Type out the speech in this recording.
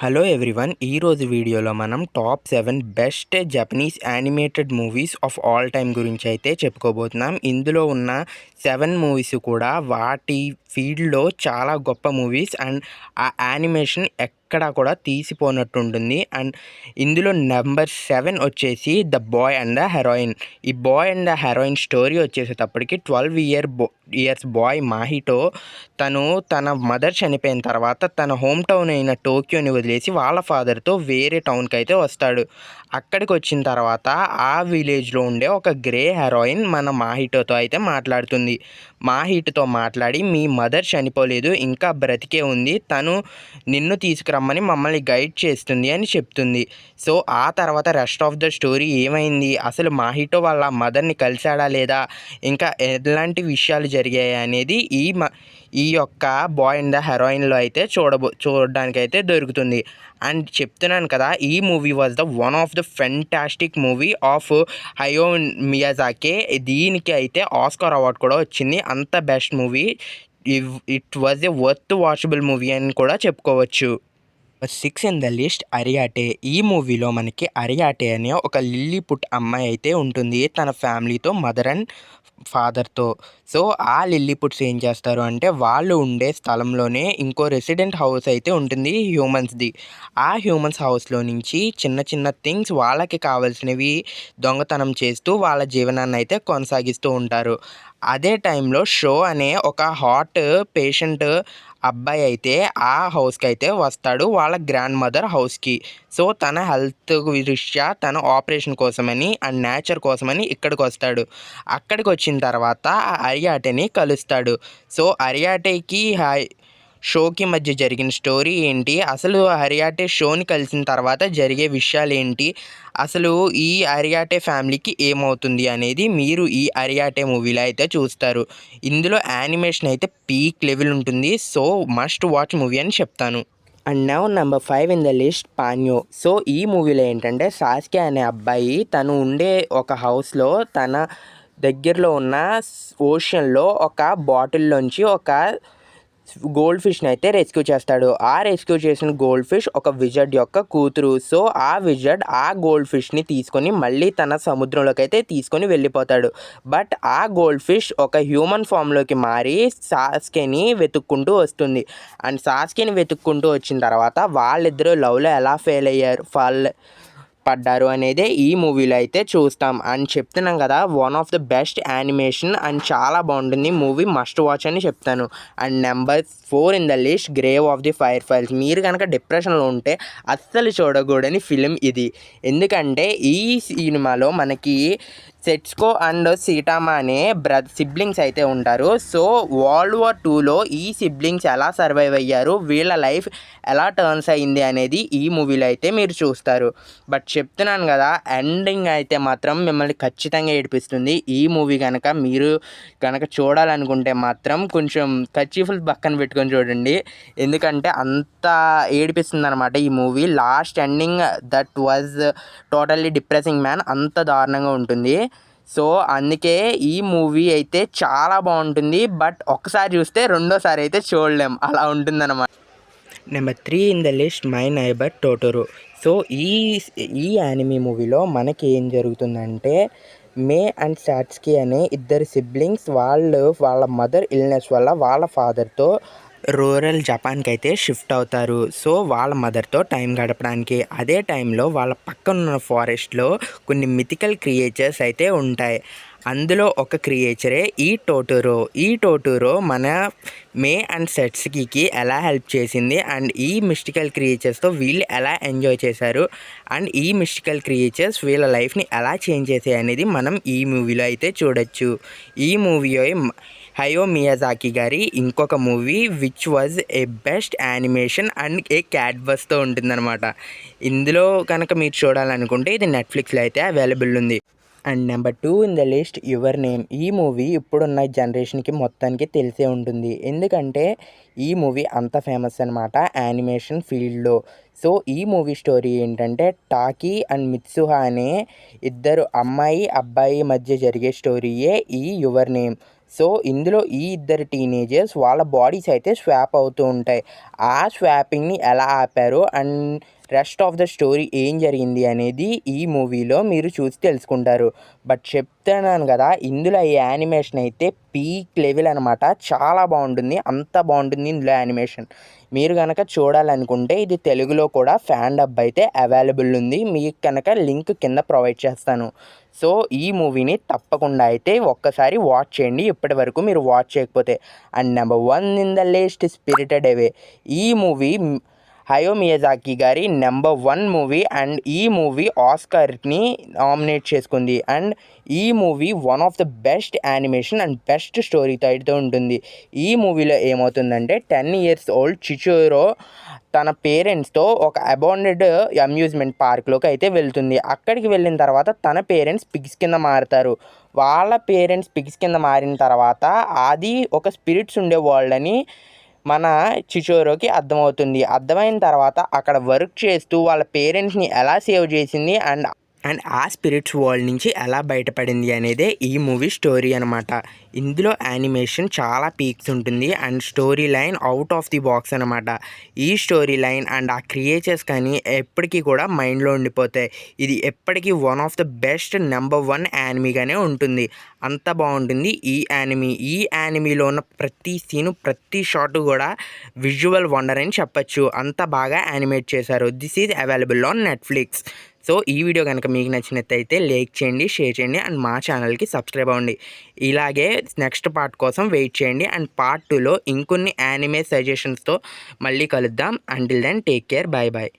Hello everyone. ఈరోజు వీడియోలో మనం top 7 best Japanese animated movies of all time గురించి అయితే చెప్పుకోబోతున్నాం. ఇందులో ఉన్న 7 మూవీస్ కూడా వాటి ఫీల్డ్లో చాలా గొప్ప మూవీస్ అండ్ ఆ యానిమేషన్ ఎక్కడా కూడా తీసిపోనట్టుంటుంది. అండ్ ఇందులో నెంబర్ 7 వచ్చేసి the boy and the heroine. ఈ boy and the heroine story వచ్చేసేటప్పటికి 12 ఇయర్స్ బాయ్ మాహిటో తను తన మదర్ చనిపోయిన తర్వాత తన హోమ్ టౌన్ అయిన టోక్యోని వదిలేసి వాళ్ళ ఫాదర్తో వేరే టౌన్కి అయితే వస్తాడు. అక్కడికి వచ్చిన తర్వాత ఆ విలేజ్లో ఉండే ఒక గ్రే హెరాయిన్ మన మాహిటోతో అయితే మాట్లాడుతుంది. మాహిటోతో మాట్లాడి మీ మదర్ చనిపోలేదు, ఇంకా బ్రతికే ఉంది, తను నిన్ను తీసుకురమ్మని మమ్మల్ని గైడ్ చేస్తుంది అని చెప్తుంది. సో ఆ తర్వాత రెస్ట్ ఆఫ్ ద స్టోరీ ఏమైంది, అసలు మాహిటో వాళ్ళ మదర్ని కలిశాడా లేదా, ఇంకా ఎలాంటి విషయాలు జరిగాయి అనేది ఈ యొక్క బాయ్ అండ్ ద హెరాయిన్లో అయితే చూడడానికైతే దొరుకుతుంది. అండ్ చెప్తున్నాను కదా, ఈ movie was the one of the fantastic movie of Hayao Miyazaki. దీనికి అయితే ఆస్కార్ అవార్డు కూడా వచ్చింది. అంత best movie. It was a worth watchable movie అని కూడా చెప్పుకోవచ్చు. 6 ఇన్ ద లిస్ట్ అరియాటే. ఈ మూవీలో మనకి అరియాటే అనే ఒక లిల్లీపుట్ అమ్మాయి అయితే ఉంటుంది తన ఫ్యామిలీతో, మదర్ అండ్ ఫాదర్తో. సో ఆ లిల్లీపుట్స్ ఏం చేస్తారు అంటే, వాళ్ళు ఉండే స్థలంలోనే ఇంకో రెసిడెంట్ హౌస్ అయితే ఉంటుంది హ్యూమన్స్ది. ఆ హ్యూమన్స్ హౌస్లో నుంచి చిన్న చిన్న థింగ్స్ వాళ్ళకి కావాల్సినవి దొంగతనం చేస్తూ వాళ్ళ జీవనాన్ని అయితే కొనసాగిస్తూ ఉంటారు. అదే టైంలో షో అనే ఒక హాట్ పేషెంట్ అబ్బాయి అయితే ఆ హౌస్కి అయితే వస్తాడు, వాళ్ళ గ్రాండ్ మదర్ హౌస్కి. సో తన హెల్త్ దృష్ట్యా తన ఆపరేషన్ కోసమని అండ్ నేచర్ కోసమని ఇక్కడికి వస్తాడు. అక్కడికి వచ్చిన తర్వాత అరియాటేని కలుస్తాడు. సో అరియాటేకి షోకి మధ్య జరిగిన స్టోరీ ఏంటి, అసలు అరియాటే షోని కలిసిన తర్వాత జరిగే విషయాలు ఏంటి, అసలు ఈ అరియాటే ఫ్యామిలీకి ఏమవుతుంది అనేది మీరు ఈ అరియాటే మూవీలో అయితే చూస్తారు. ఇందులో యానిమేషన్ అయితే పీక్ లెవెల్ ఉంటుంది. సో మస్ట్ వాచ్ మూవీ అని చెప్తాను. And now number 5 in the list Ponyo. So ఈ మూవీలో ఏంటంటే, సాస్కే అనే అబ్బాయి తను ఉండే ఒక హౌస్లో తన దగ్గరలో ఉన్న ఓషన్లో ఒక బాటిల్లోంచి ఒక గోల్డ్ ఫిష్ని అయితే రెస్క్యూ చేస్తాడు. ఆ రెస్క్యూ చేసిన గోల్డ్ ఫిష్ ఒక విజర్డ్ యొక్క కూతురు. సో ఆ విజర్డ్ ఆ గోల్డ్ ఫిష్ని తీసుకొని మళ్ళీ తన సముద్రంలోకి అయితే తీసుకొని వెళ్ళిపోతాడు. బట్ ఆ గోల్డ్ ఫిష్ ఒక హ్యూమన్ ఫామ్లోకి మారి సాస్కేని వెతుక్కుంటూ వస్తుంది. అండ్ సాస్కేని వెతుక్కుంటూ వచ్చిన తర్వాత వాళ్ళిద్దరూ లవ్లో ఎలా పడ్డారు అనేది ఈ మూవీలో అయితే చూస్తాం. అండ్ చెప్తున్నాం కదా, one of the best animation and చాలా బాగుంటుంది మూవీ, మస్ట్ వాచ్ అని చెప్తాను. And number 4 in the list grave of the fire files. మీరు కనుక డిప్రెషన్లో ఉంటే అస్సలు చూడకూడని ఫిలిం ఇది. ఎందుకంటే ఈ సినిమాలో మనకి సెట్స్కో అండ్ సీటామా అనే సిబ్లింగ్స్ అయితే ఉంటారు. సో వరల్డ్ వార్ 2లో ఈ సిబ్లింగ్స్ ఎలా సర్వైవ్ అయ్యారు, వీళ్ళ లైఫ్ ఎలా టర్న్స్ అయింది అనేది ఈ మూవీలో అయితే మీరు చూస్తారు. బట్ చెప్తున్నాను కదా, ఎండింగ్ అయితే మాత్రం మిమ్మల్ని ఖచ్చితంగా ఏడిపిస్తుంది. ఈ మూవీ మీరు కనుక చూడాలనుకుంటే మాత్రం కొంచెం కర్చీఫ్లు పక్కన పెట్టుకొని చూడండి, ఎందుకంటే అంత ఏడిపిస్తుంది అనమాట ఈ movie. Last ending that was totally depressing man, అంత దారుణంగా ఉంటుంది. సో అందుకే ఈ మూవీ అయితే చాలా బాగుంటుంది. బట్ ఒక్కసారి చూస్తే రెండోసారి అయితే చూడలేం, అలా ఉంటుందన్నమాట. Number 3 in the list my neighbour Totoro. So ఈ యానిమీ మూవీలో మనకి ఏం జరుగుతుందంటే, మే అండ్ సాట్స్కి అనే ఇద్దరు సిబ్లింగ్స్ వాళ్ళ మదర్ ఇల్నెస్ వల్ల వాళ్ళ ఫాదర్తో రూరల్ జపాన్కి అయితే షిఫ్ట్ అవుతారు. సో వాళ్ళ మదర్తో టైం గడపడానికి. అదే టైంలో వాళ్ళ పక్కనున్న ఫారెస్ట్లో కొన్ని మిథికల్ క్రియేచర్స్ అయితే ఉంటాయి. అందులో ఒక క్రియేచరే ఈ టోటోరో మన మే అండ్ సెట్స్కి ఎలా హెల్ప్ చేసింది, అండ్ ఈ మిస్టికల్ క్రియేచర్స్తో వీళ్ళు ఎలా ఎంజాయ్ చేశారు, అండ్ ఈ మిస్టికల్ క్రియేచర్స్ వీళ్ళ లైఫ్ని ఎలా చేంజ్ చేసాయి అనేది మనం ఈ మూవీలో అయితే చూడొచ్చు. ఈ మూవీ హయో మియాజాకి గారి ఇంకొక movie which was a best animation and a క్యాట్బస్తో ఉంటుందన్నమాట. ఇందులో కనుక మీరు చూడాలనుకుంటే ఇది నెట్ఫ్లిక్స్లో అయితే అవైలబుల్ ఉంది. And number 2 in the list your name. ఈ మూవీ ఇప్పుడున్న జనరేషన్కి మొత్తానికి తెలిసే ఉంటుంది, ఎందుకంటే ఈ మూవీ అంత ఫేమస్ అనమాట యానిమేషన్ ఫీల్డ్లో. సో ఈ మూవీ స్టోరీ ఏంటంటే, టాకీ అండ్ మిత్సుహా అనే ఇద్దరు అమ్మాయి అబ్బాయి మధ్య జరిగే స్టోరీయే ఈ యువర్ నేమ్. సో ఇందులో ఈ ఇద్దరు టీనేజర్స్ వాళ్ళ బాడీస్ అయితే స్వాప్ అవుతూ ఉంటాయి. ఆ స్వాపింగ్‌ని ఎలా ఆపారు and rest of the story ఏం జరిగింది అనేది ఈ మూవీలో మీరు చూసి తెలుసుకుంటారు. బట్ చెప్తున్నాను కదా, ఇందులో ఈ యానిమేషన్ అయితే పీక్ లెవెల్ అనమాట. చాలా బాగుంటుంది. అంత బాగుంటుంది ఇందులో యానిమేషన్. మీరు గనక చూడాలనుకుంటే ఇది తెలుగులో కూడా ఫ్యాన్ డబ్ అయితే అవైలబుల్ ఉంది. మీకు కనుక లింక్ కింద ప్రొవైడ్ చేస్తాను. సో ఈ మూవీని తప్పకుండా అయితే ఒక్కసారి వాచ్ చేయండి, ఇప్పటి వరకు మీరు వాచ్ చేయకపోతే. And number 1 in the list spirited away. ఈ మూవీ హయో మియాజాకి గారి నెంబర్ 1 మూవీ అండ్ ఈ మూవీ ఆస్కార్ని నామినేట్ చేసుకుంది. అండ్ ఈ movie one of the best animation and best స్టోరీతో అయితే ఉంటుంది. ఈ మూవీలో ఏమవుతుందంటే 10 ఇయర్స్ ఓల్డ్ చిచోరో తన పేరెంట్స్తో ఒక అబాండెడ్ అమ్యూజ్మెంట్ పార్క్లోకి అయితే వెళ్తుంది. అక్కడికి వెళ్ళిన తర్వాత తన పేరెంట్స్ పిగ్స్ కింద మారుతారు. వాళ్ళ పేరెంట్స్ పిగ్స్ కింద మారిన తర్వాత అది ఒక స్పిరిట్స్ ఉండే వరల్డ్ అని మన చిచోరోకి అర్థమవుతుంది. అర్థమైన తర్వాత అక్కడ వర్క్ చేస్తూ వాళ్ళ పేరెంట్స్ని ఎలా సేవ్ చేసింది అండ్ ఆ స్పిరిట్స్ వరల్డ్ నుంచి ఎలా బయటపడింది అనేదే ఈ మూవీ స్టోరీ అనమాట. ఇందులో యానిమేషన్ చాలా పీక్స్ ఉంటుంది and story line out of the box అనమాట. ఈ స్టోరీ లైన్ అండ్ ఆ క్రియేచర్స్ కానీ ఎప్పటికీ కూడా మైండ్లో ఉండిపోతాయి. ఇది ఎప్పటికీ one of the best number 1 యానిమీగానే ఉంటుంది. అంత బాగుంటుంది ఈ యానిమీలో ఉన్న ప్రతి సీను ప్రతి షాట్ కూడా విజువల్ వండర్ అని చెప్పచ్చు. అంత బాగా యానిమేట్ చేశారు. This is available on Netflix. So ఈ వీడియో కనుక మీకు నచ్చినట్టయితే లైక్ చేయండి, షేర్ చేయండి అండ్ మా ఛానల్కి సబ్స్క్రైబ్ అవ్వండి. ఇలాగే నెక్స్ట్ పార్ట్ కోసం వెయిట్ చేయండి అండ్ పార్ట్ 2లో ఇంకొన్ని యానిమే సజెషన్స్తో మళ్ళీ కలుద్దాం. Until then take care, bye bye.